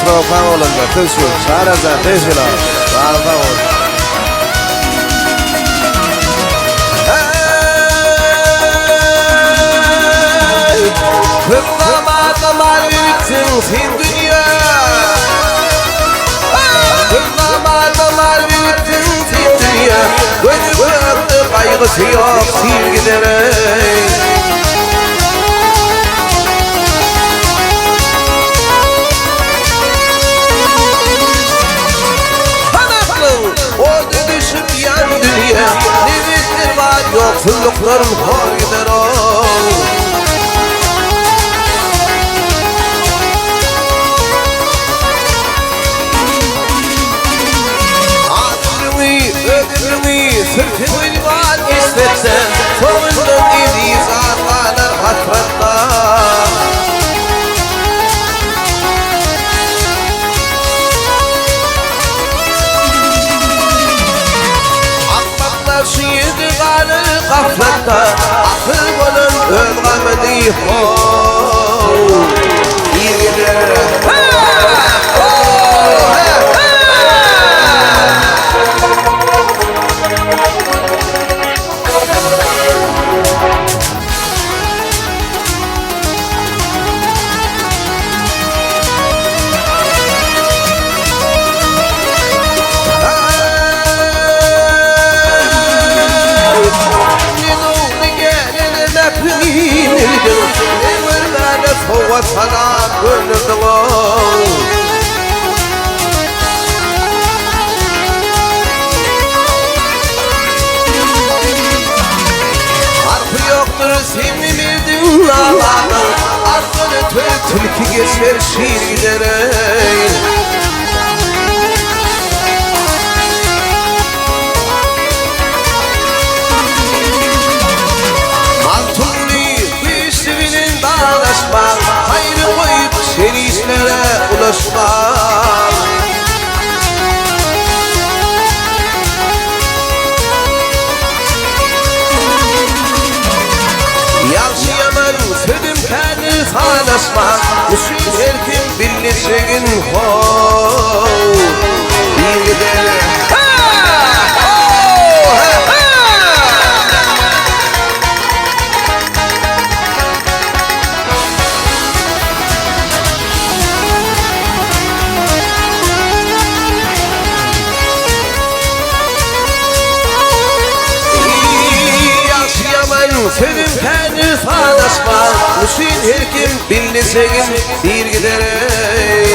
Mikrofon olunca kız yok, çağıracağım teşil al. Mikrofon olunca. Hırlamadım halbitsin sen dünya. Hırlamadım halbitsin sen dünya. Gönlümde kaygısı yok sevgilerim. Nimetler var yoksulluklarım hor gider ol. Adilini, ödülünü, sırtını var istersen sonundan dediği zarlarlar hatratlar. Şiirdi kanı gafletta akıl bolun ölgamedi ho. İyi gider. هو صنع كل الضوء Harfı yoktur seni bildin ağlardan Arzını tilki geçer şiir giderek Hayrı koyup seni işlere ulaşmak Yaşayamam sözüm kendi sağlaşmak Müslüm her kim bilirseğin ho Bir gidelim Sözüm kendi sağlaşma Müslüm her kim bilirseğin bir giderek